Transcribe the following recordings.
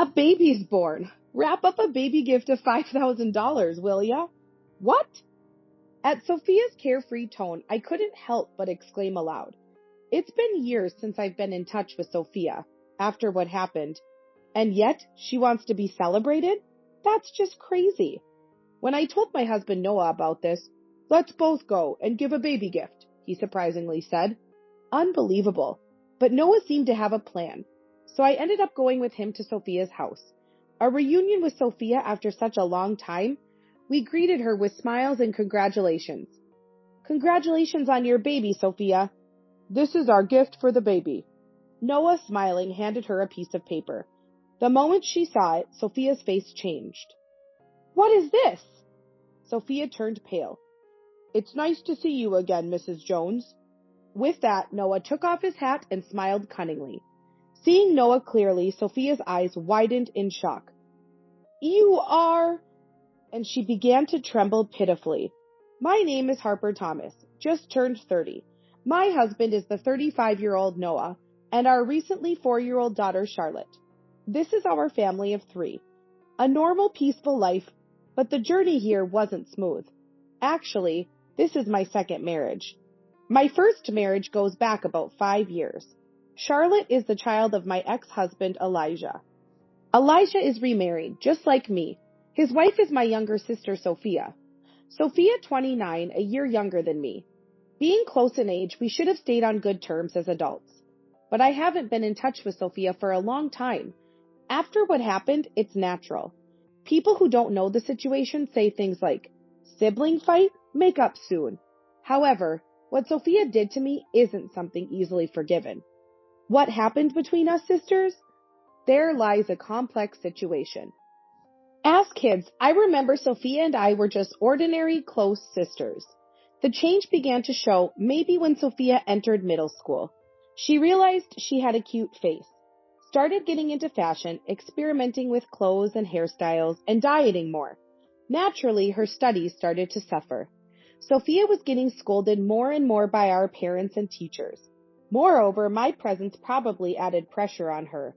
A baby's born. Wrap up a baby gift of $5,000, will ya? What? At Sophia's carefree tone, I couldn't help but exclaim aloud. It's been years since I've been in touch with Sophia, after what happened, and yet she wants to be celebrated? That's just crazy. When I told my husband Noah about this, let's both go and give a baby gift, he surprisingly said. Unbelievable. But Noah seemed to have a plan, so I ended up going with him to Sophia's house. A reunion with Sophia after such a long time, we greeted her with smiles and congratulations. Congratulations on your baby, Sophia. This is our gift for the baby. Noah, smiling, handed her a piece of paper. The moment she saw it, Sophia's face changed. What is this? Sophia turned pale. It's nice to see you again, Mrs. Jones. With that, Noah took off his hat and smiled cunningly. Seeing Noah clearly, Sophia's eyes widened in shock. You are... And she began to tremble pitifully. My name is Harper Thomas, just turned 30. My husband is the 35-year-old Noah, and our recently 4-year-old daughter Charlotte. This is our family of 3. A normal, peaceful life, but the journey here wasn't smooth. Actually, this is my second marriage. My first marriage goes back about 5 years. Charlotte is the child of my ex-husband, Elijah. Elijah is remarried, just like me. His wife is my younger sister, Sophia. Sophia, 29, a year younger than me. Being close in age, we should have stayed on good terms as adults. But I haven't been in touch with Sophia for a long time. After what happened, it's natural. People who don't know the situation say things like, sibling fight? Make up soon. However, what Sophia did to me isn't something easily forgiven. What happened between us sisters? There lies a complex situation. As kids, I remember Sophia and I were just ordinary close sisters. The change began to show maybe when Sophia entered middle school. She realized she had a cute face, started getting into fashion, experimenting with clothes and hairstyles, and dieting more. Naturally, her studies started to suffer. Sophia was getting scolded more and more by our parents and teachers. Moreover, my presence probably added pressure on her.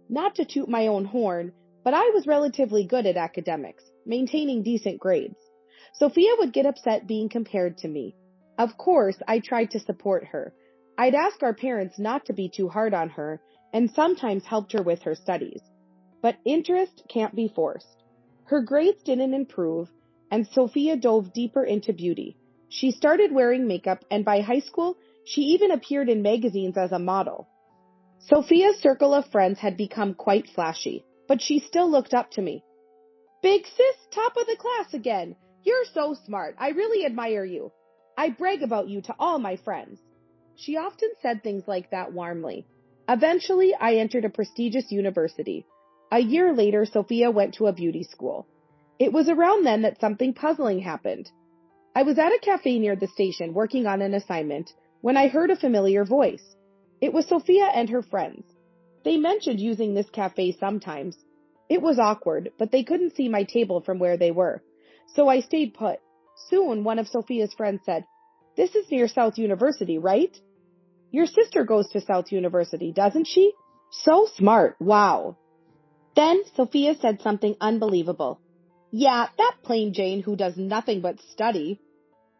Not to toot my own horn, but I was relatively good at academics, maintaining decent grades. Sophia would get upset being compared to me. Of course, I tried to support her. I'd ask our parents not to be too hard on her, and sometimes helped her with her studies. But interest can't be forced. Her grades didn't improve, and Sophia dove deeper into beauty. She started wearing makeup, and by high school, she even appeared in magazines as a model. Sophia's circle of friends had become quite flashy, but she still looked up to me. Big sis, top of the class again. You're so smart. I really admire you. I brag about you to all my friends. She often said things like that warmly. Eventually, I entered a prestigious university. A year later, Sophia went to a beauty school. It was around then that something puzzling happened. I was at a cafe near the station working on an assignment when I heard a familiar voice. It was Sophia and her friends. They mentioned using this cafe sometimes. It was awkward, but they couldn't see my table from where they were. So I stayed put. Soon, one of Sophia's friends said, This is near South University, right? Your sister goes to South University, doesn't she? So smart, wow. Then Sophia said something unbelievable. Yeah, that plain Jane who does nothing but study.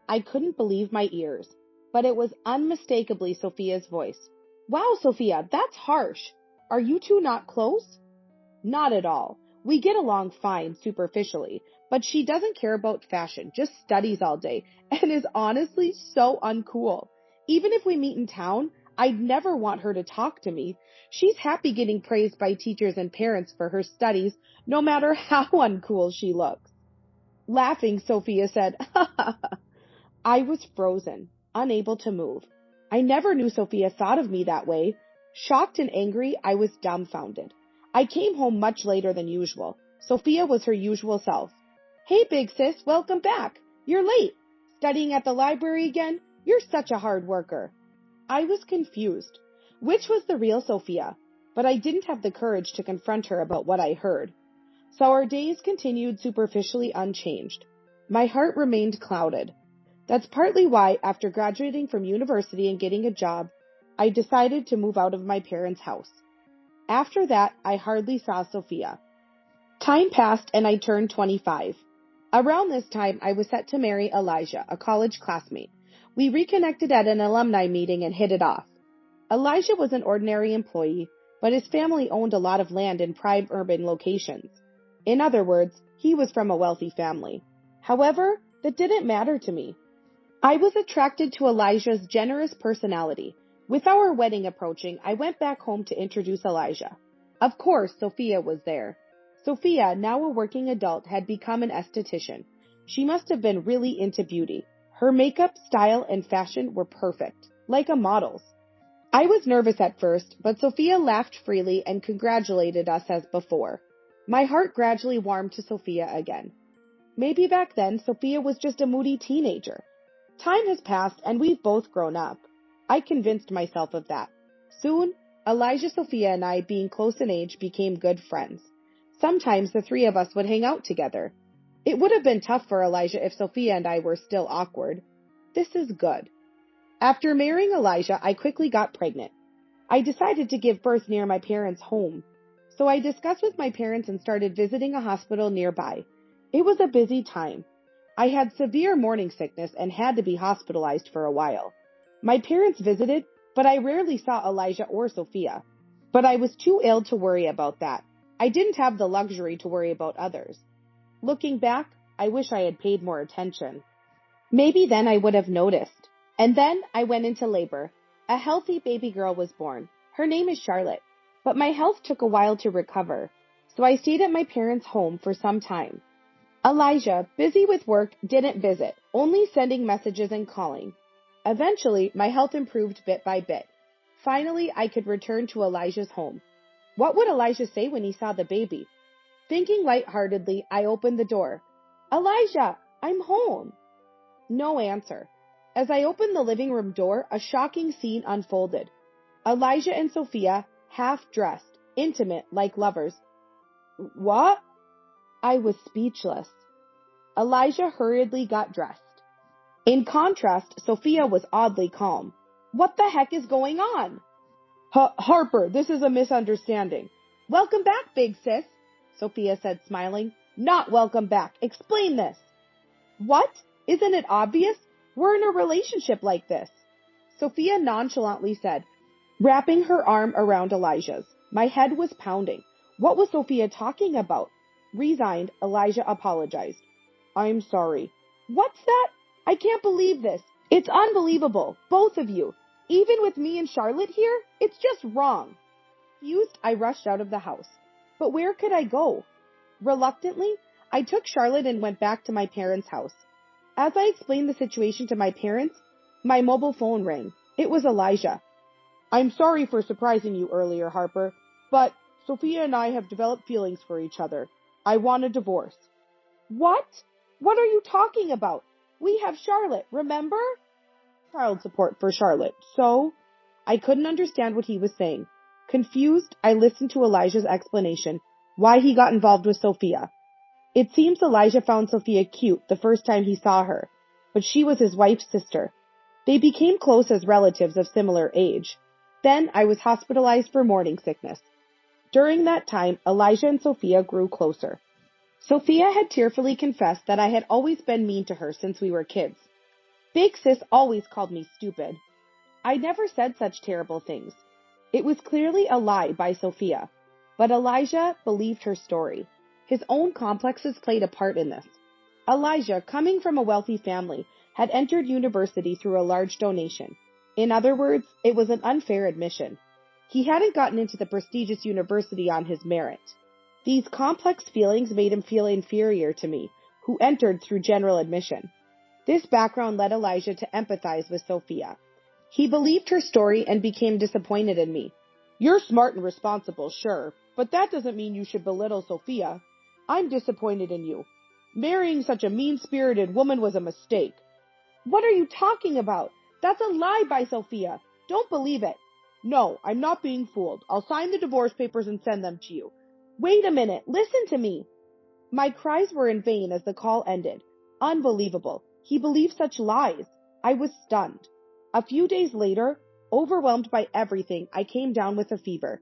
I couldn't believe my ears, but it was unmistakably Sophia's voice. Wow, Sophia, that's harsh. Are you two not close? Not at all. We get along fine superficially, but she doesn't care about fashion, just studies all day, and is honestly so uncool. Even if we meet in town, I'd never want her to talk to me. She's happy getting praised by teachers and parents for her studies, no matter how uncool she looks. Laughing, Sophia said, Ha ha ha. I was frozen, unable to move. I never knew Sophia thought of me that way. Shocked and angry, I was dumbfounded. I came home much later than usual. Sophia was her usual self. Hey, big sis, welcome back. You're late. Studying at the library again? You're such a hard worker. I was confused. Which was the real Sophia? But I didn't have the courage to confront her about what I heard. So our days continued superficially unchanged. My heart remained clouded. That's partly why, after graduating from university and getting a job, I decided to move out of my parents' house. After that, I hardly saw Sophia. Time passed and I turned 25. Around this time, I was set to marry Elijah, a college classmate. We reconnected at an alumni meeting and hit it off. Elijah was an ordinary employee, but his family owned a lot of land in prime urban locations. In other words, he was from a wealthy family. However, that didn't matter to me. I was attracted to Elijah's generous personality. With our wedding approaching, I went back home to introduce Elijah. Of course, Sophia was there. Sophia, now a working adult, had become an esthetician. She must have been really into beauty. Her makeup, style, and fashion were perfect, like a model's. I was nervous at first, but Sophia laughed freely and congratulated us as before. My heart gradually warmed to Sophia again. Maybe back then, Sophia was just a moody teenager. Time has passed and we've both grown up. I convinced myself of that. Soon, Elijah, Sophia, and I, being close in age, became good friends. Sometimes the three of us would hang out together. It would have been tough for Elijah if Sophia and I were still awkward. This is good. After marrying Elijah, I quickly got pregnant. I decided to give birth near my parents' home. So I discussed with my parents and started visiting a hospital nearby. It was a busy time. I had severe morning sickness and had to be hospitalized for a while. My parents visited, but I rarely saw Elijah or Sophia. But I was too ill to worry about that. I didn't have the luxury to worry about others. Looking back, I wish I had paid more attention. Maybe then I would have noticed. And then I went into labor. A healthy baby girl was born. Her name is Charlotte. But my health took a while to recover, so I stayed at my parents' home for some time. Elijah, busy with work, didn't visit, only sending messages and calling. Eventually, my health improved bit by bit. Finally, I could return to Elijah's home. What would Elijah say when he saw the baby? Thinking lightheartedly, I opened the door. Elijah, I'm home. No answer. As I opened the living room door, a shocking scene unfolded. Elijah and Sophia, half-dressed, intimate, like lovers. What? I was speechless. Elijah hurriedly got dressed. In contrast, Sophia was oddly calm. What the heck is going on? Harper, this is a misunderstanding. Welcome back, big sis, Sophia said, smiling. Not welcome back. Explain this. What? Isn't it obvious? We're in a relationship like this, Sophia nonchalantly said, wrapping her arm around Elijah's. My head was pounding. What was Sophia talking about? Resigned, Elijah apologized. I'm sorry. What's that? I can't believe this. It's unbelievable. Both of you. Even with me and Charlotte here, it's just wrong. Confused, I rushed out of the house. But where could I go? Reluctantly, I took Charlotte and went back to my parents' house. As I explained the situation to my parents, my mobile phone rang. It was Elijah. I'm sorry for surprising you earlier, Harper, but Sophia and I have developed feelings for each other. I want a divorce. What? What are you talking about? We have Charlotte, remember? Child support for Charlotte. So? I couldn't understand what he was saying. Confused, I listened to Elijah's explanation, why he got involved with Sophia. It seems Elijah found Sophia cute the first time he saw her, but she was his wife's sister. They became close as relatives of similar age. Then I was hospitalized for morning sickness. During that time, Elijah and Sophia grew closer. Sophia had tearfully confessed that I had always been mean to her since we were kids. Big sis always called me stupid. I never said such terrible things. It was clearly a lie by Sophia, but Elijah believed her story. His own complexes played a part in this. Elijah, coming from a wealthy family, had entered university through a large donation. In other words, it was an unfair admission. He hadn't gotten into the prestigious university on his merit. These complex feelings made him feel inferior to me, who entered through general admission. This background led Elijah to empathize with Sophia. He believed her story and became disappointed in me. You're smart and responsible, sure, but that doesn't mean you should belittle Sophia. I'm disappointed in you. Marrying such a mean-spirited woman was a mistake. What are you talking about? That's a lie by Sophia. Don't believe it. No, I'm not being fooled. I'll sign the divorce papers and send them to you. Wait a minute. Listen to me. My cries were in vain as the call ended. Unbelievable. He believed such lies. I was stunned. A few days later, overwhelmed by everything, I came down with a fever.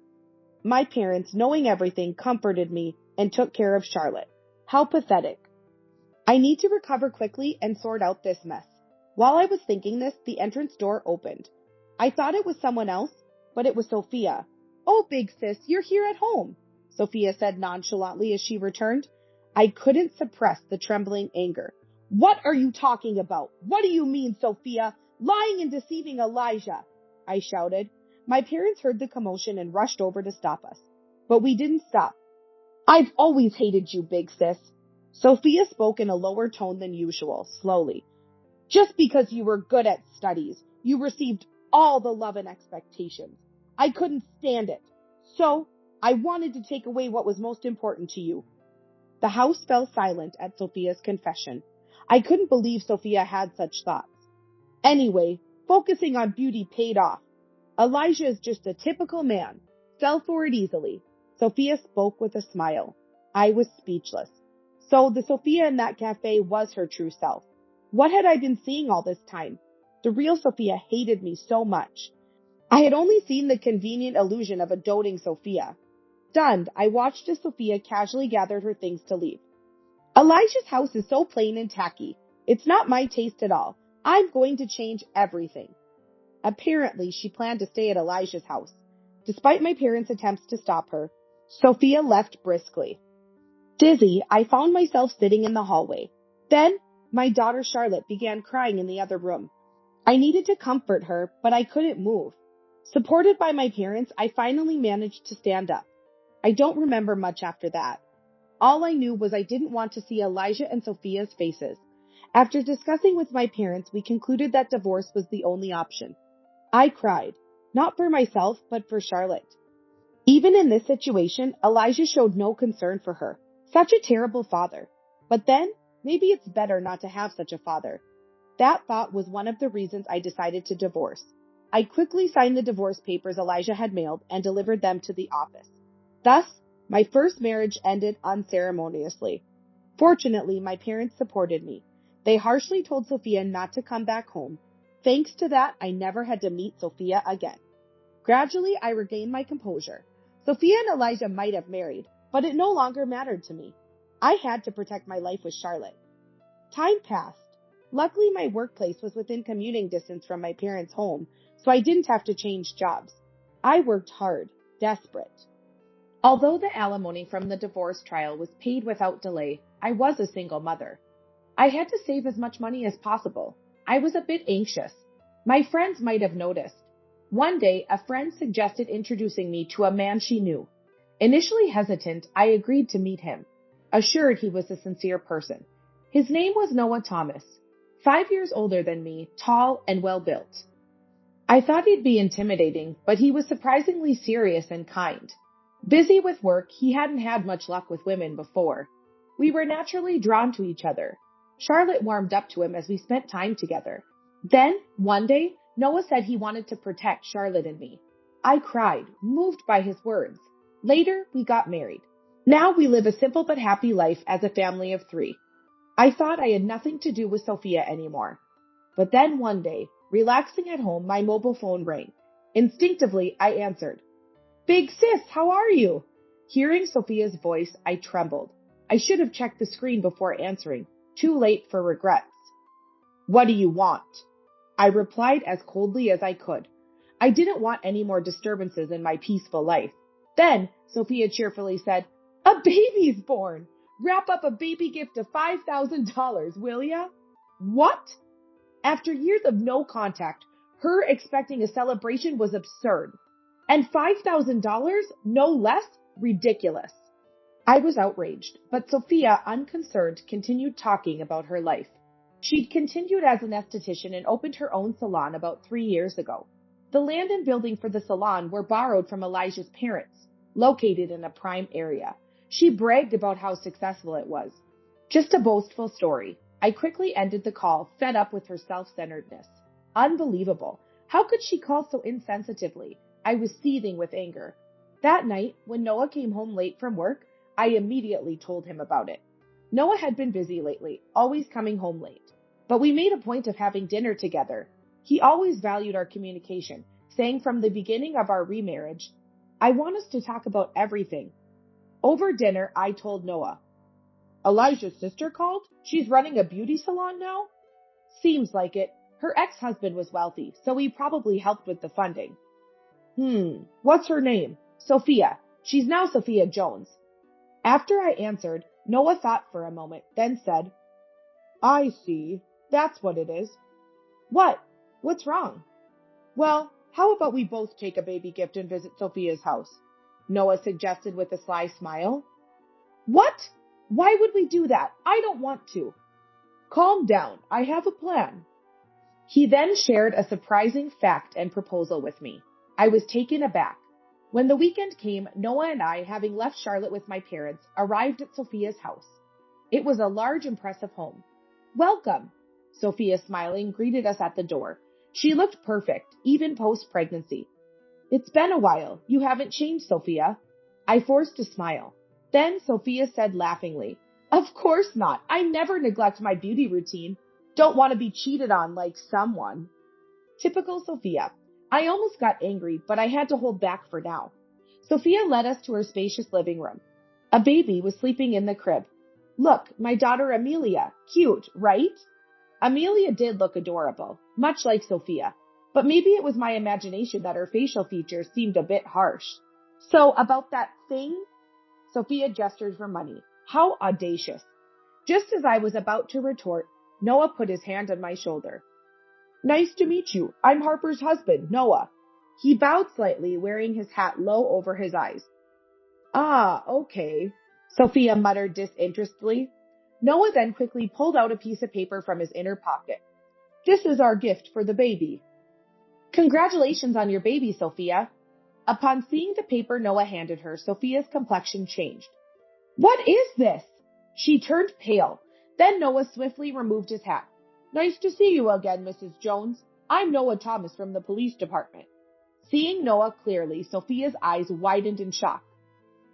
My parents, knowing everything, comforted me and took care of Charlotte. How pathetic. I need to recover quickly and sort out this mess. While I was thinking this, the entrance door opened. I thought it was someone else, but it was Sophia. Oh, big sis, you're here at home, Sophia said nonchalantly as she returned. I couldn't suppress the trembling anger. What are you talking about? What do you mean, Sophia? Lying and deceiving Elijah, I shouted. My parents heard the commotion and rushed over to stop us. But we didn't stop. I've always hated you, big sis. Sophia spoke in a lower tone than usual, slowly. Just because you were good at studies, you received all the love and expectations. I couldn't stand it. So, I wanted to take away what was most important to you. The house fell silent at Sophia's confession. I couldn't believe Sophia had such thoughts. Anyway, focusing on beauty paid off. Elijah is just a typical man. Fell for it easily. Sophia spoke with a smile. I was speechless. So the Sophia in that cafe was her true self. What had I been seeing all this time? The real Sophia hated me so much. I had only seen the convenient illusion of a doting Sophia. Stunned, I watched as Sophia casually gathered her things to leave. Elijah's house is so plain and tacky. It's not my taste at all. I'm going to change everything. Apparently, she planned to stay at Elijah's house. Despite my parents' attempts to stop her, Sophia left briskly. Dizzy, I found myself sitting in the hallway. Then, my daughter Charlotte began crying in the other room. I needed to comfort her, but I couldn't move. Supported by my parents, I finally managed to stand up. I don't remember much after that. All I knew was I didn't want to see Elijah and Sophia's faces. After discussing with my parents, we concluded that divorce was the only option. I cried, not for myself, but for Charlotte. Even in this situation, Elijah showed no concern for her. Such a terrible father. But then, maybe it's better not to have such a father. That thought was one of the reasons I decided to divorce. I quickly signed the divorce papers Elijah had mailed and delivered them to the office. Thus, my first marriage ended unceremoniously. Fortunately, my parents supported me. They harshly told Sophia not to come back home. Thanks to that, I never had to meet Sophia again. Gradually, I regained my composure. Sophia and Elijah might have married, but it no longer mattered to me. I had to protect my life with Charlotte. Time passed. Luckily, my workplace was within commuting distance from my parents' home, so I didn't have to change jobs. I worked hard, desperate. Although the alimony from the divorce trial was paid without delay, I was a single mother. I had to save as much money as possible. I was a bit anxious. My friends might have noticed. One day, a friend suggested introducing me to a man she knew. Initially hesitant, I agreed to meet him, assured he was a sincere person. His name was Noah Thomas, 5 years older than me, tall and well-built. I thought he'd be intimidating, but he was surprisingly serious and kind. Busy with work, he hadn't had much luck with women before. We were naturally drawn to each other. Charlotte warmed up to him as we spent time together. Then, one day, Noah said he wanted to protect Charlotte and me. I cried, moved by his words. Later, we got married. Now we live a simple but happy life as a family of 3. I thought I had nothing to do with Sophia anymore. But then one day, relaxing at home, my mobile phone rang. Instinctively, I answered. Big sis, how are you? Hearing Sophia's voice, I trembled. I should have checked the screen before answering. Too late for regrets. What do you want? I replied as coldly as I could. I didn't want any more disturbances in my peaceful life. Then, Sophia cheerfully said, A baby's born! Wrap up a baby gift of $5,000, will ya? What? After years of no contact, her expecting a celebration was absurd. And $5,000? No less? Ridiculous. I was outraged, but Sophia, unconcerned, continued talking about her life. She'd continued as an esthetician and opened her own salon about 3 years ago. The land and building for the salon were borrowed from Elijah's parents, located in a prime area. She bragged about how successful it was. Just a boastful story. I quickly ended the call, fed up with her self-centeredness. Unbelievable. How could she call so insensitively? I was seething with anger. That night, when Noah came home late from work, I immediately told him about it. Noah had been busy lately, always coming home late. But we made a point of having dinner together. He always valued our communication, saying from the beginning of our remarriage, I want us to talk about everything. Over dinner, I told Noah. Elijah's sister called? She's running a beauty salon now? Seems like it. Her ex-husband was wealthy, so he probably helped with the funding. What's her name? Sophia. She's now Sophia Jones. After I answered, Noah thought for a moment, then said, I see. That's what it is. What? What's wrong? Well, how about we both take a baby gift and visit Sophia's house? Noah suggested with a sly smile. What? Why would we do that? I don't want to. Calm down. I have a plan. He then shared a surprising fact and proposal with me. I was taken aback. When the weekend came, Noah and I, having left Charlotte with my parents, arrived at Sophia's house. It was a large, impressive home. Welcome. Sophia, smiling, greeted us at the door. She looked perfect, even post-pregnancy. It's been a while. You haven't changed, Sophia. I forced a smile. Then Sophia said laughingly, Of course not. I never neglect my beauty routine. Don't want to be cheated on like someone. Typical Sophia. I almost got angry, but I had to hold back for now. Sophia led us to her spacious living room. A baby was sleeping in the crib. Look, my daughter Amelia. Cute, right? Amelia did look adorable, much like Sophia, but maybe it was my imagination that her facial features seemed a bit harsh. So about that thing? Sophia gestured for money. How audacious. Just as I was about to retort, Noah put his hand on my shoulder. Nice to meet you. I'm Harper's husband, Noah. He bowed slightly, wearing his hat low over his eyes. Ah, okay, Sophia muttered disinterestedly. Noah then quickly pulled out a piece of paper from his inner pocket. This is our gift for the baby. Congratulations on your baby, Sophia. Upon seeing the paper Noah handed her, Sophia's complexion changed. What is this? She turned pale. Then Noah swiftly removed his hat. Nice to see you again, Mrs. Jones. I'm Noah Thomas from the police department. Seeing Noah clearly, Sophia's eyes widened in shock.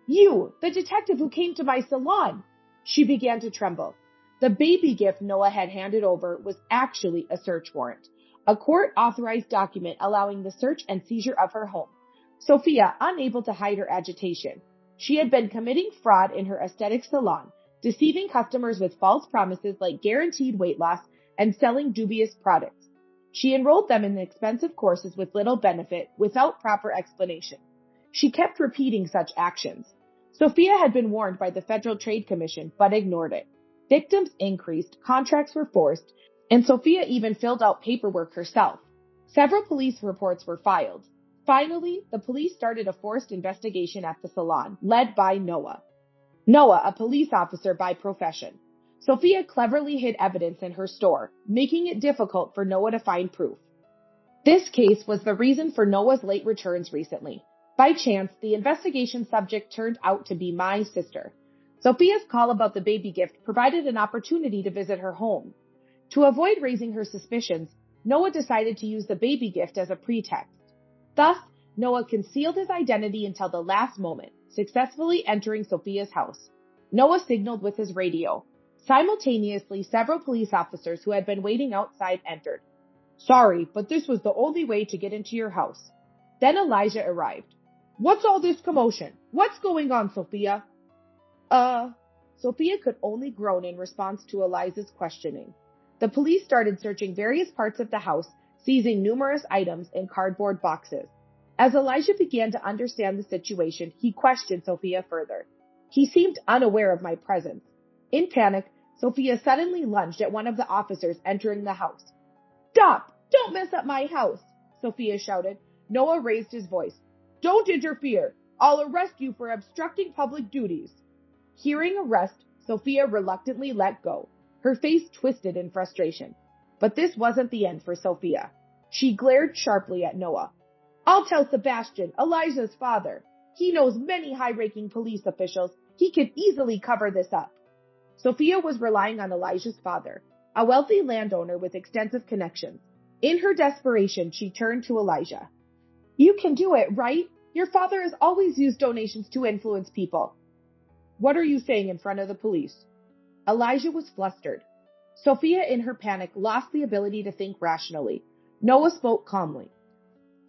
You, the detective who came to my salon. She began to tremble. The baby gift Noah had handed over was actually a search warrant, a court-authorized document allowing the search and seizure of her home. Sophia, unable to hide her agitation. She had been committing fraud in her aesthetic salon, deceiving customers with false promises like guaranteed weight loss and selling dubious products. She enrolled them in expensive courses with little benefit, without proper explanation. She kept repeating such actions. Sophia had been warned by the Federal Trade Commission, but ignored it. Victims increased, contracts were forced, and Sophia even filled out paperwork herself. Several police reports were filed. Finally, the police started a forced investigation at the salon, led by Noah. Noah, a police officer by profession. Sophia cleverly hid evidence in her store, making it difficult for Noah to find proof. This case was the reason for Noah's late returns recently. By chance, the investigation subject turned out to be my sister. Sophia's call about the baby gift provided an opportunity to visit her home. To avoid raising her suspicions, Noah decided to use the baby gift as a pretext. Thus, Noah concealed his identity until the last moment, successfully entering Sophia's house. Noah signaled with his radio. Simultaneously, several police officers who had been waiting outside entered. Sorry, but this was the only way to get into your house. Then Elijah arrived. What's all this commotion? What's going on, Sophia? Sophia could only groan in response to Elijah's questioning. The police started searching various parts of the house, seizing numerous items in cardboard boxes. As Elijah began to understand the situation, he questioned Sophia further. He seemed unaware of my presence. In panic, Sophia suddenly lunged at one of the officers entering the house. Stop! Don't mess up my house! Sophia shouted. Noah raised his voice. Don't interfere! I'll arrest you for obstructing public duties. Hearing arrest, Sophia reluctantly let go. Her face twisted in frustration. But this wasn't the end for Sophia. She glared sharply at Noah. I'll tell Sebastian, Elijah's father. He knows many high-ranking police officials. He could easily cover this up. Sophia was relying on Elijah's father, a wealthy landowner with extensive connections. In her desperation, she turned to Elijah. You can do it, right? Your father has always used donations to influence people. What are you saying in front of the police? Elijah was flustered. Sophia, in her panic, lost the ability to think rationally. Noah spoke calmly.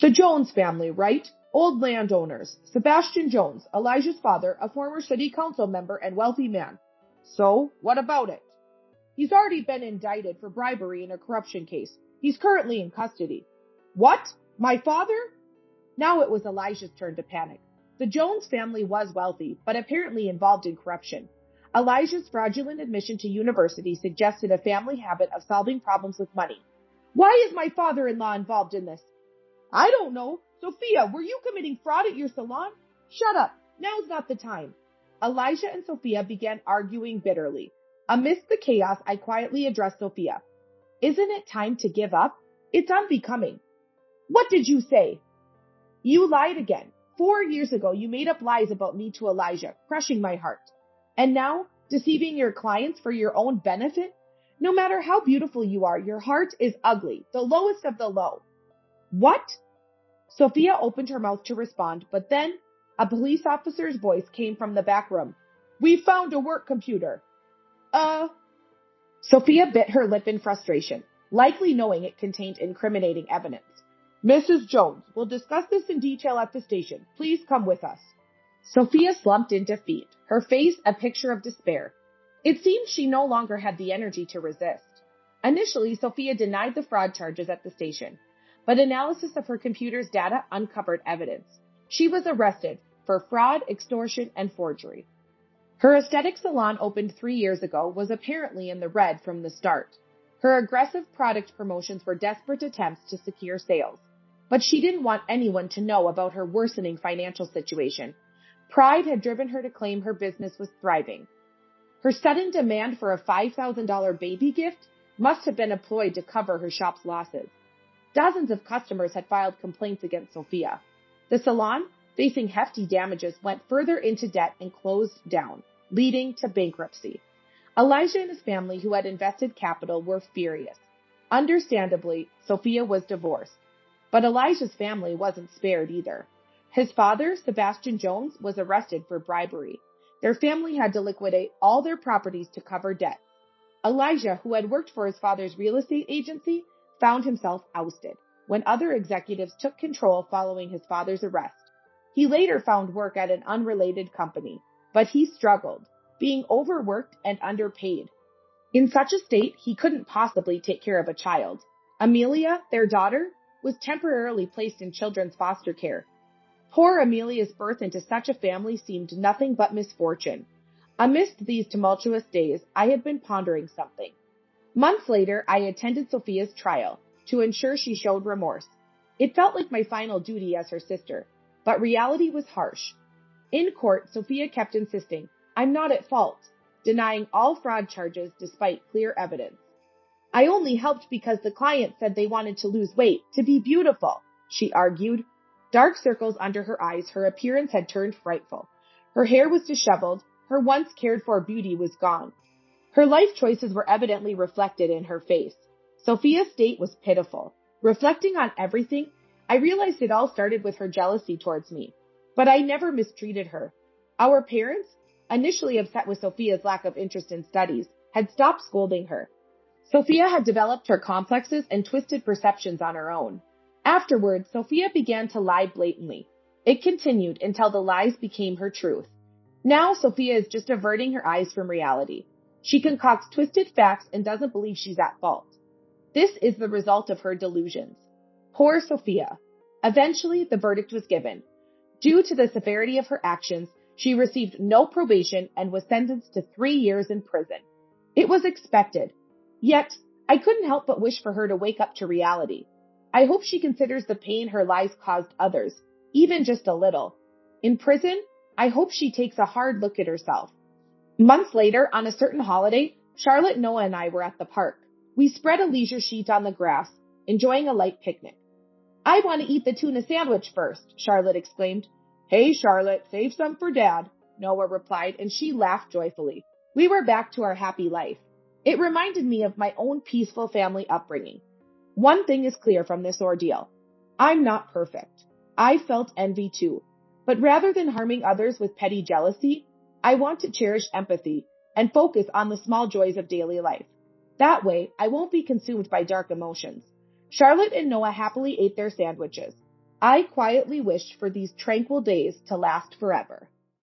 The Jones family, right? Old landowners. Sebastian Jones, Elijah's father, a former city council member and wealthy man. So, what about it? He's already been indicted for bribery in a corruption case. He's currently in custody. What? My father? Now it was Elijah's turn to panic. The Jones family was wealthy, but apparently involved in corruption. Elijah's fraudulent admission to university suggested a family habit of solving problems with money. Why is my father-in-law involved in this? I don't know. Sophia, were you committing fraud at your salon? Shut up. Now's not the time. Elijah and Sophia began arguing bitterly. Amidst the chaos, I quietly addressed Sophia. Isn't it time to give up? It's unbecoming. What did you say? You lied again. 4 years ago, you made up lies about me to Elijah, crushing my heart. And now, deceiving your clients for your own benefit? No matter how beautiful you are, your heart is ugly, the lowest of the low. What? Sophia opened her mouth to respond, but then a police officer's voice came from the back room. We found a work computer. Sophia bit her lip in frustration, likely knowing it contained incriminating evidence. Mrs. Jones, we'll discuss this in detail at the station. Please come with us. Sophia slumped in defeat, her face a picture of despair. It seemed she no longer had the energy to resist. Initially, Sophia denied the fraud charges at the station, but analysis of her computer's data uncovered evidence. She was arrested for fraud, extortion, and forgery. Her aesthetic salon opened 3 years ago was apparently in the red from the start. Her aggressive product promotions were desperate attempts to secure sales. But she didn't want anyone to know about her worsening financial situation. Pride had driven her to claim her business was thriving. Her sudden demand for a $5,000 baby gift must have been employed to cover her shop's losses. Dozens of customers had filed complaints against Sophia. The salon, facing hefty damages, went further into debt and closed down, leading to bankruptcy. Elijah and his family, who had invested capital, were furious. Understandably, Sophia was divorced. But Elijah's family wasn't spared either. His father, Sebastian Jones, was arrested for bribery. Their family had to liquidate all their properties to cover debts. Elijah, who had worked for his father's real estate agency, found himself ousted when other executives took control following his father's arrest. He later found work at an unrelated company, but he struggled, being overworked and underpaid. In such a state, he couldn't possibly take care of a child. Amelia, their daughter, was temporarily placed in children's foster care. Poor Amelia's birth into such a family seemed nothing but misfortune. Amidst these tumultuous days, I had been pondering something. Months later, I attended Sophia's trial to ensure she showed remorse. It felt like my final duty as her sister, but reality was harsh. In court, Sophia kept insisting, I'm not at fault, denying all fraud charges despite clear evidence. I only helped because the client said they wanted to lose weight, to be beautiful, she argued. Dark circles under her eyes, her appearance had turned frightful. Her hair was disheveled, her once cared-for beauty was gone. Her life choices were evidently reflected in her face. Sophia's state was pitiful. Reflecting on everything, I realized it all started with her jealousy towards me. But I never mistreated her. Our parents, initially upset with Sophia's lack of interest in studies, had stopped scolding her. Sophia had developed her complexes and twisted perceptions on her own. Afterward, Sophia began to lie blatantly. It continued until the lies became her truth. Now Sophia is just averting her eyes from reality. She concocts twisted facts and doesn't believe she's at fault. This is the result of her delusions. Poor Sophia. Eventually, the verdict was given. Due to the severity of her actions, she received no probation and was sentenced to 3 years in prison. It was expected. Yet, I couldn't help but wish for her to wake up to reality. I hope she considers the pain her lies caused others, even just a little. In prison, I hope she takes a hard look at herself. Months later, on a certain holiday, Charlotte, Noah, and I were at the park. We spread a leisure sheet on the grass, enjoying a light picnic. I want to eat the tuna sandwich first, Charlotte exclaimed. Hey, Charlotte, save some for Dad, Noah replied, and she laughed joyfully. We were back to our happy life. It reminded me of my own peaceful family upbringing. One thing is clear from this ordeal. I'm not perfect. I felt envy too. But rather than harming others with petty jealousy, I want to cherish empathy and focus on the small joys of daily life. That way, I won't be consumed by dark emotions. Charlotte and Noah happily ate their sandwiches. I quietly wished for these tranquil days to last forever.